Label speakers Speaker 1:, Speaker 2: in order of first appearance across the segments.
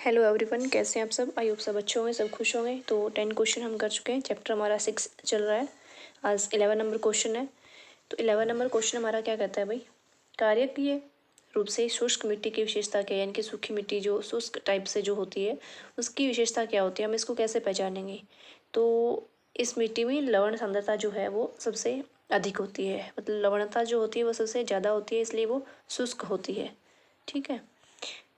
Speaker 1: Hello everyone, कैसे हैं आप सब। आई होप सब अच्छे होंगे, सब खुश होंगे। तो 10 क्वेश्चन हम कर चुके हैं। चैप्टर हमारा 6 चल रहा है। आज 11 नंबर क्वेश्चन है। तो 11 नंबर क्वेश्चन हमारा क्या कहता है भाई, कार्यकीय रूप से शुष्क मिट्टी की विशेषता क्या है, यानी कि सूखी मिट्टी जो शुष्क टाइप से जो होती है उसकी विशेषता क्या होती है, हम इसको कैसे पहचानेंगे। तो इस मिट्टी में लवण सांद्रता जो है वो सबसे अधिक होती है, मतलब लवणता जो होती है वो सबसे ज़्यादा होती है, इसलिए वो शुष्क होती है। ठीक है।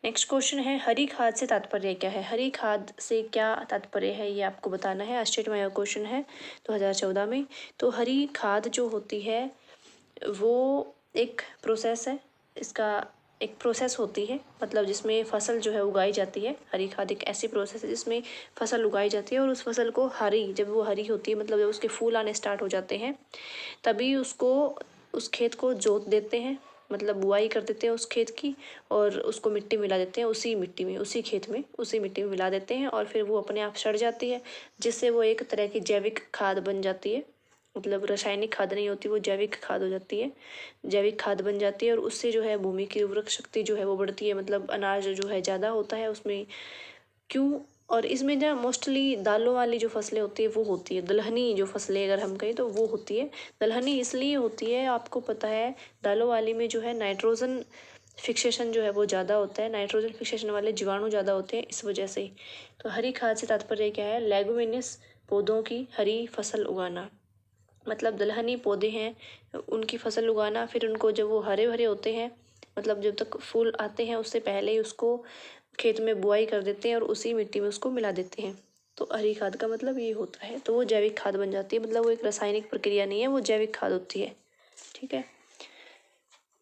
Speaker 1: नेक्स्ट क्वेश्चन है, हरी खाद से तात्पर्य क्या है। हरी खाद से क्या तात्पर्य है ये आपको बताना है। स्टेट में क्वेश्चन है 2014 में। तो हरी खाद जो होती है वो एक प्रोसेस है, इसका एक प्रोसेस होती है, मतलब जिसमें फसल जो है उगाई जाती है। हरी खाद एक ऐसी प्रोसेस है जिसमें फसल उगाई जाती है और उस फसल को हरी, जब वो हरी होती है मतलब जब उसके फूल आने स्टार्ट हो जाते हैं तभी उसको, उस खेत को जोत देते हैं, मतलब बुआई कर देते हैं उस खेत की, और उसको मिट्टी मिला देते हैं उसी मिट्टी में, उसी खेत में, उसी मिट्टी में मिला देते हैं और फिर वो अपने आप सड़ जाती है, जिससे वो एक तरह की जैविक खाद बन जाती है। मतलब रासायनिक खाद नहीं होती, वो जैविक खाद हो जाती है, जैविक खाद बन जाती है। और उससे जो है भूमि की उर्वरक शक्ति जो है वो बढ़ती है, मतलब अनाज जो है ज़्यादा होता है उसमें। क्यों? और इसमें जो मोस्टली दालों वाली जो फसलें होती है वो होती है दलहनी जो फसलें, अगर हम कहें तो वो होती है दलहनी। इसलिए होती है, आपको पता है दालों वाली में जो है नाइट्रोजन फिक्सेशन जो है वो ज़्यादा होता है, नाइट्रोजन फिक्सेशन वाले जीवाणु ज़्यादा होते हैं इस वजह से। तो हरी खाद से तात्पर्य क्या है, लेगुमिनस पौधों की हरी फसल उगाना, मतलब दलहनी पौधे हैं उनकी फसल उगाना, फिर उनको जब वो हरे भरे होते हैं, मतलब जब तक फूल आते हैं उससे पहले ही उसको खेत में बुआई कर देते हैं और उसी मिट्टी में उसको मिला देते हैं। तो हरी खाद का मतलब ये होता है। तो वो जैविक खाद बन जाती है, मतलब वो एक रासायनिक प्रक्रिया नहीं है, वो जैविक खाद होती है। ठीक है।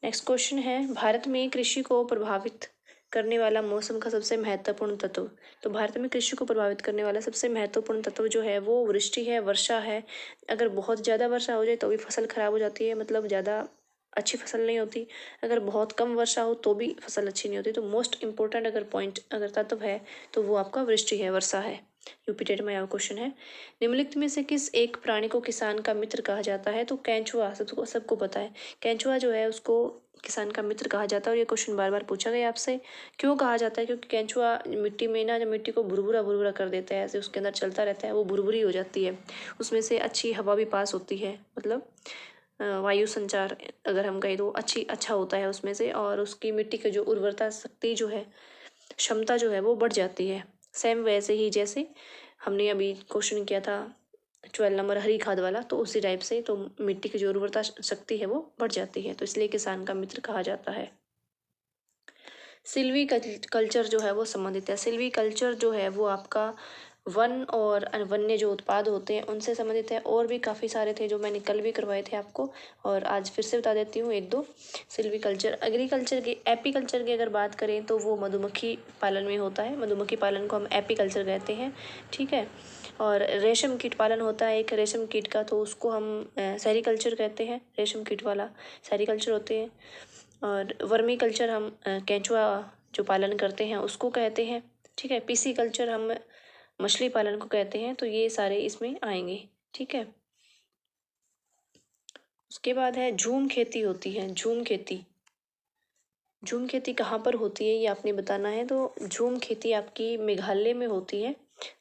Speaker 1: नेक्स्ट क्वेश्चन है, भारत में कृषि को प्रभावित करने वाला मौसम का सबसे महत्वपूर्ण तत्व। तो भारत में कृषि को प्रभावित करने वाला सबसे महत्वपूर्ण तत्व जो है वो वृष्टि है, वर्षा है। अगर बहुत ज़्यादा वर्षा हो जाए तो भी फसल खराब हो जाती है, मतलब ज़्यादा अच्छी फसल नहीं होती। अगर बहुत कम वर्षा हो तो भी फसल अच्छी नहीं होती। तो मोस्ट इम्पोर्टेंट अगर पॉइंट, अगर तत्व है तो वो आपका वृष्टि है, वर्षा है। यूपी टेट में यह क्वेश्चन है, निम्नलिखित में से किस एक प्राणी को किसान का मित्र कहा जाता है। तो केंचुआ, सबको पता है केंचुआ जो है उसको किसान का मित्र कहा जाता है। और ये क्वेश्चन बार बार पूछा गया आपसे, क्यों कहा जाता है, क्योंकि केंचुआ मिट्टी में ना, जब मिट्टी को भुरभुरा भुरभुरा कर देता है, ऐसे उसके अंदर चलता रहता है, वो भुरभुरी हो जाती है, उसमें से अच्छी हवा भी पास होती है, मतलब वायु संचार अगर हम कहें तो अच्छा होता है उसमें से, और उसकी मिट्टी की जो उर्वरता शक्ति जो है, क्षमता जो है वो बढ़ जाती है। सेम वैसे ही जैसे हमने अभी क्वेश्चन किया था 12 नंबर हरी खाद वाला, तो उसी टाइप से तो मिट्टी की जो उर्वरता शक्ति है वो बढ़ जाती है, तो इसलिए किसान का मित्र कहा जाता है। सिल्वी कल्चर जो है वो संबंधित है। सिल्वी कल्चर जो है वो आपका वन और वन्य जो उत्पाद होते हैं उनसे संबंधित है। और भी काफ़ी सारे थे जो मैंने कल भी करवाए थे आपको, और आज फिर से बता देती हूँ एक दो। सिल्वी कल्चर, एग्रीकल्चर की, एपीकल्चर की अगर बात करें तो वो मधुमक्खी पालन में होता है, मधुमक्खी पालन को हम एपीकल्चर कहते हैं। ठीक है। और रेशम कीट पालन होता है एक रेशम कीट का, तो उसको हम सेरीकल्चर कहते हैं, रेशम कीट वाला सेरीकल्चर होते हैं। और वर्मी कल्चर हम केंचुआ जो पालन करते हैं उसको कहते हैं। ठीक है। पीसी कल्चर हम मछली पालन को कहते हैं। तो ये सारे इसमें आएंगे। ठीक है। उसके बाद है झूम खेती होती है। झूम खेती, झूम खेती कहाँ पर होती है ये आपने बताना है। तो झूम खेती आपकी मेघालय में होती है,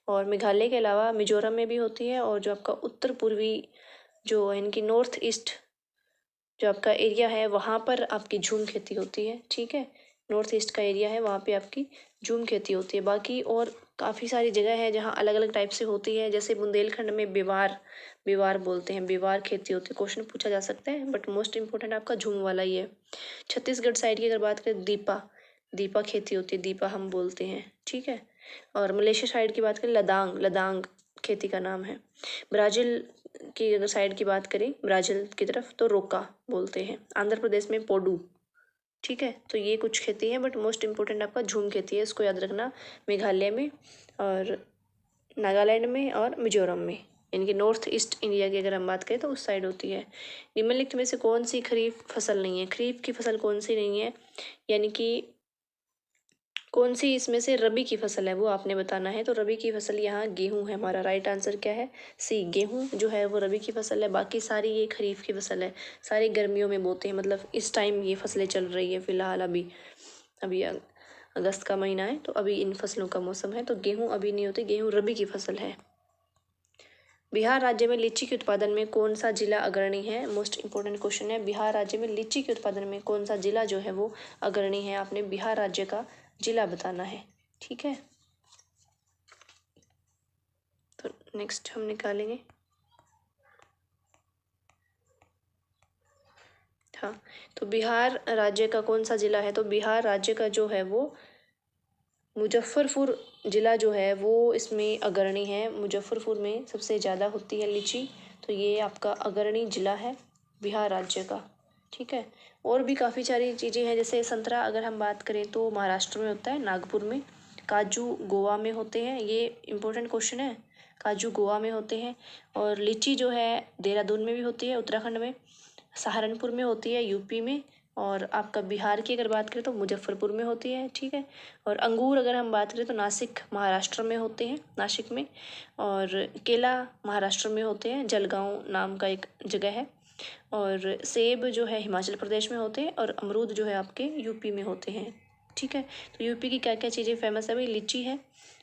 Speaker 1: और मेघालय के अलावा मिजोरम में भी होती है, और जो आपका उत्तर पूर्वी जो इनकी नॉर्थ ईस्ट जो आपका एरिया है वहाँ पर आपकी झूम खेती होती है। ठीक है। नॉर्थ ईस्ट का एरिया है वहाँ पे आपकी झूम खेती होती है। बाकी और काफ़ी सारी जगह है जहाँ अलग अलग टाइप से होती है, जैसे बुंदेलखंड में बिवार, बिवार बोलते हैं, बिवार खेती होती है। क्वेश्चन पूछा जा सकता है, बट मोस्ट इंपॉर्टेंट आपका झूम वाला ही है। छत्तीसगढ़ साइड की अगर बात करें, दीपा, दीपा खेती होती है, दीपा हम बोलते हैं। ठीक है। और मलेशिया साइड की बात करें, लदांग, लदांग खेती का नाम है। ब्राज़ील की अगर साइड की बात करें, ब्राज़ील की तरफ, तो रोका बोलते हैं। आंध्र प्रदेश में पोडू। ठीक है। तो ये कुछ खेती है, बट मोस्ट इम्पोर्टेंट आपका झूम खेती है, इसको याद रखना। मेघालय में और नागालैंड में और मिजोरम में, इनकी नॉर्थ ईस्ट इंडिया की अगर हम बात करें तो उस साइड होती है। निम्नलिखित में से कौन सी खरीफ फसल नहीं है। खरीफ की फसल कौन सी नहीं है, यानी कि कौन सी इसमें से रबी की फसल है वो आपने बताना है। तो रबी की फसल यहाँ गेहूँ है। हमारा राइट आंसर क्या है, सी, गेहूँ जो है वो रबी की फसल है। बाकी सारी ये खरीफ की फसल है, सारी गर्मियों में बोते हैं, मतलब इस टाइम ये फसलें चल रही है फिलहाल अभी। अगस्त का महीना है, तो अभी इन फसलों का मौसम है। तो गेहूँ अभी नहीं होती, गेहूँ रबी की फसल है। बिहार राज्य में लीची के उत्पादन में कौन सा जिला अग्रणी है? मोस्ट इंपॉर्टेंट क्वेश्चन है। बिहार राज्य में लीची के उत्पादन में कौन सा जिला जो है वो अग्रणी है? आपने बिहार राज्य का जिला बताना है, ठीक है। तो नेक्स्ट हम निकालेंगे, हाँ, तो बिहार राज्य का कौन सा जिला है? तो बिहार राज्य का जो है वो मुजफ्फरपुर जिला जो है वो इसमें अग्रणी है। मुजफ्फरपुर में सबसे ज़्यादा होती है लीची, तो ये आपका अग्रणी जिला है बिहार राज्य का, ठीक है। और भी काफ़ी सारी चीज़ें हैं, जैसे संतरा अगर हम बात करें तो महाराष्ट्र में होता है, नागपुर में। काजू गोवा में होते हैं, ये इम्पोर्टेंट क्वेश्चन है, काजू गोवा में होते हैं। और लीची जो है देहरादून में भी होती है, उत्तराखंड में। सहारनपुर में होती है, यूपी में। और आपका बिहार की अगर बात करें तो मुजफ्फरपुर में होती है, ठीक है। और अंगूर अगर हम बात करें तो नासिक महाराष्ट्र में होते हैं, नासिक में। और केला महाराष्ट्र में होते हैं, जलगांव नाम का एक जगह है। और सेब जो है हिमाचल प्रदेश में होते हैं। और अमरूद जो है आपके यूपी में होते हैं, ठीक है। तो यूपी की क्या क्या चीज़ें फेमस है भाई? लीची है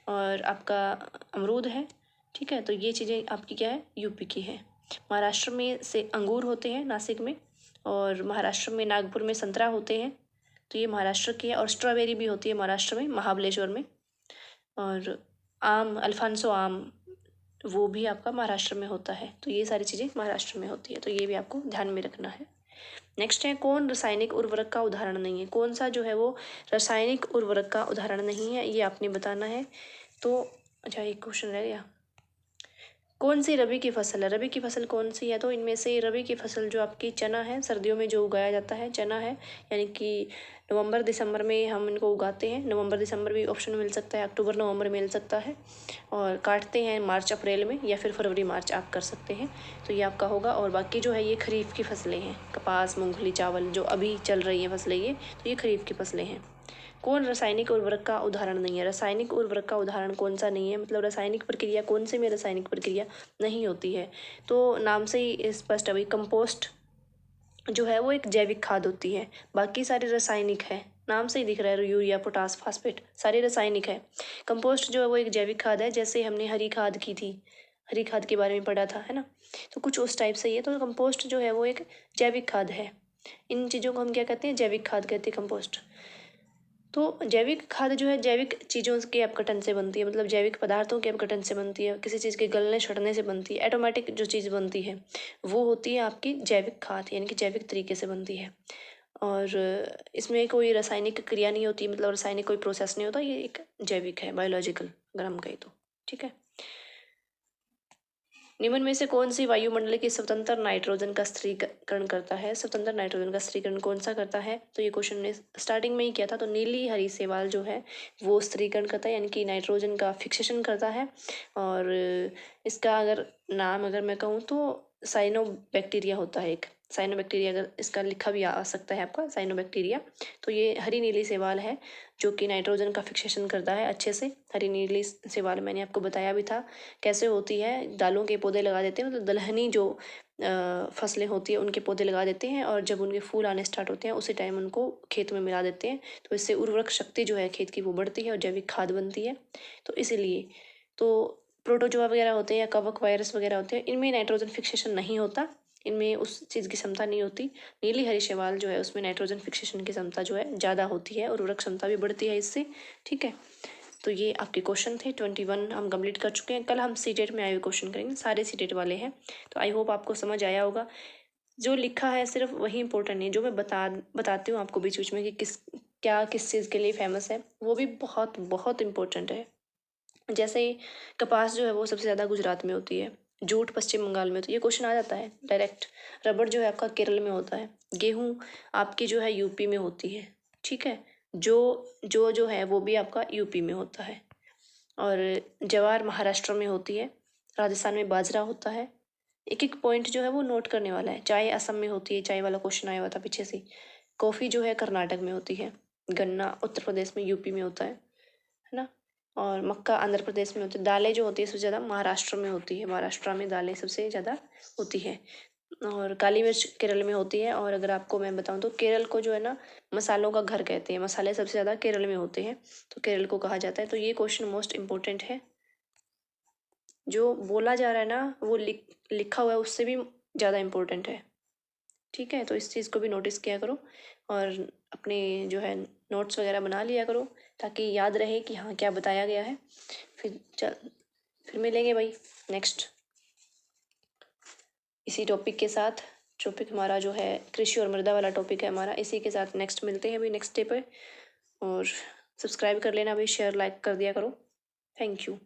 Speaker 1: और आपका अमरूद है, ठीक है। तो ये चीज़ें आपकी क्या है? यूपी की है। महाराष्ट्र में से अंगूर होते हैं, नासिक में। और महाराष्ट्र में नागपुर में संतरा होते हैं, तो ये महाराष्ट्र की है। और स्ट्रॉबेरी भी होती है महाराष्ट्र में, महाबलेश्वर में। और आम, अल्फांसो आम, वो भी आपका महाराष्ट्र में होता है। तो ये सारी चीज़ें महाराष्ट्र में होती है, तो ये भी आपको ध्यान में रखना है। नेक्स्ट है, कौन रासायनिक उर्वरक का उदाहरण नहीं है? कौन सा जो है वो रासायनिक उर्वरक का उदाहरण नहीं है, ये आपने बताना है। तो अच्छा, एक क्वेश्चन रह गया, कौन सी रबी की फसल है? रबी की फसल कौन सी है? तो इनमें से रबी की फसल जो आपकी चना है, सर्दियों में जो उगाया जाता है चना है, यानी कि नवंबर दिसंबर में हम इनको उगाते हैं। नवंबर दिसंबर भी ऑप्शन मिल सकता है, अक्टूबर नवंबर मिल सकता है। और काटते हैं मार्च अप्रैल में, या फिर फरवरी मार्च आप कर सकते हैं, तो ये आपका होगा। और बाकी जो है ये खरीफ की फसलें हैं, कपास, मूंगफली, चावल, जो अभी चल रही हैं फसलें ये, तो ये खरीफ की फसलें हैं। कौन रासायनिक उर्वरक का उदाहरण नहीं है? रासायनिक उर्वरक का उदाहरण कौन सा नहीं है, मतलब रासायनिक प्रक्रिया कौन से में रासायनिक प्रक्रिया नहीं होती है? तो नाम से ही स्पष्ट है भाई, कंपोस्ट जो है वो एक जैविक खाद होती है। बाकी सारे रासायनिक है, नाम से ही दिख रहा है, यूरिया, पोटास, फास्फेट, सारे रासायनिक है। कंपोस्ट जो है वो एक जैविक खाद है, जैसे हमने हरी खाद की थी, हरी खाद के बारे में पढ़ा था, है ना। तो कुछ उस टाइप से ही है। तो कंपोस्ट जो है वो एक जैविक खाद है। इन चीज़ों को हम क्या कहते हैं? जैविक खाद कहते हैं, कंपोस्ट। तो जैविक खाद जो है जैविक चीज़ों के अपघटन से बनती है, मतलब जैविक पदार्थों के अपघटन से बनती है, किसी चीज़ के गलने सड़ने से बनती है। ऑटोमेटिक जो चीज़ बनती है वो होती है आपकी जैविक खाद, यानी कि जैविक तरीके से बनती है। और इसमें कोई रासायनिक क्रिया नहीं होती, मतलब रासायनिक कोई प्रोसेस नहीं होता, ये एक जैविक है, बायोलॉजिकल अगर हम कहें तो, ठीक है। निम्न में से कौन सी वायुमंडल की स्वतंत्र नाइट्रोजन का स्थिरीकरण करता है? स्वतंत्र नाइट्रोजन का स्थिरीकरण कौन सा करता है? तो ये क्वेश्चन ने स्टार्टिंग में ही किया था। तो नीली हरी शैवाल जो है वो स्थिरीकरण करता है, यानी कि नाइट्रोजन का फिक्सेशन करता है। और इसका अगर नाम अगर मैं कहूँ तो साइनोबैक्टीरिया होता है, एक साइनोबैक्टीरिया, अगर इसका लिखा भी आ सकता है आपका, साइनोबैक्टीरिया। तो ये हरी नीली शैवाल है जो कि नाइट्रोजन का फिक्सेशन करता है अच्छे से। हरी नीली शैवाल मैंने आपको बताया भी था कैसे होती है। दालों के पौधे लगा देते हैं, मतलब दलहनी जो फसलें होती है उनके पौधे लगा देते हैं, और जब उनके फूल आने स्टार्ट होते हैं उसी टाइम उनको खेत में मिला देते हैं। तो इससे उर्वरक शक्ति जो है खेत की वो बढ़ती है और जैविक खाद बनती है। तो इसीलिए तो प्रोटोजोआ वगैरह होते हैं या कवक वायरस वगैरह होते हैं, इनमें नाइट्रोजन फिक्सेशन नहीं होता, इनमें उस चीज़ की क्षमता नहीं होती। नीली हरी शैवाल जो है उसमें नाइट्रोजन फिक्सेशन की क्षमता जो है ज़्यादा होती है, और उर्वरक क्षमता भी बढ़ती है इससे, ठीक है। तो ये आपके क्वेश्चन थे 21 हम कंप्लीट कर चुके हैं। कल हम सीटेट में आए हुए क्वेश्चन करेंगे, सारे सीटेट वाले हैं। तो आई होप आपको समझ आया होगा। जो लिखा है सिर्फ वही इंपॉर्टेंट नहीं, जो मैं बताती हूँ आपको बीच बीच में कि किस चीज़ के लिए फेमस है, वो भी बहुत बहुत इंपॉर्टेंट है। जैसे कपास जो है वो सबसे ज़्यादा गुजरात में होती है, जूट पश्चिम बंगाल में होती है, ये क्वेश्चन आ जाता है डायरेक्ट। रबड़ जो है आपका केरल में होता है। गेहूँ आपकी जो है यूपी में होती है, ठीक है। जो है वो भी आपका यूपी में होता है। और ज्वार महाराष्ट्र में होती है। राजस्थान में बाजरा होता है। एक एक पॉइंट जो है वो नोट करने वाला है। चाय असम में होती है, चाय वाला क्वेश्चन आया हुआ था पीछे से। कॉफ़ी जो है कर्नाटक में होती है। गन्ना उत्तर प्रदेश में, यूपी में होता है ना। और मक्का आंध्र प्रदेश में होती है। दालें जो होती है सबसे ज़्यादा महाराष्ट्र में होती है, महाराष्ट्र में दालें सबसे ज़्यादा होती है। और काली मिर्च केरल में होती है। और अगर आपको मैं बताऊं तो केरल को जो है ना मसालों का घर कहते हैं, मसाले सबसे ज़्यादा केरल में होते हैं, तो केरल को कहा जाता है। तो ये क्वेश्चन मोस्ट इम्पोर्टेंट है। जो बोला जा रहा है ना वो लिखा हुआ है उससे भी ज़्यादा इम्पोर्टेंट है। ठीक है, तो इस चीज़ को भी नोटिस किया करो और अपने जो है नोट्स वगैरह बना लिया करो ताकि याद रहे कि हाँ क्या बताया गया है। फिर मिलेंगे भाई नेक्स्ट इसी टॉपिक के साथ। टॉपिक हमारा जो है कृषि और मृदा वाला टॉपिक है हमारा, इसी के साथ नेक्स्ट मिलते हैं अभी नेक्स्ट डे पे। और सब्सक्राइब कर लेना भाई, शेयर लाइक कर दिया करो। Thank you.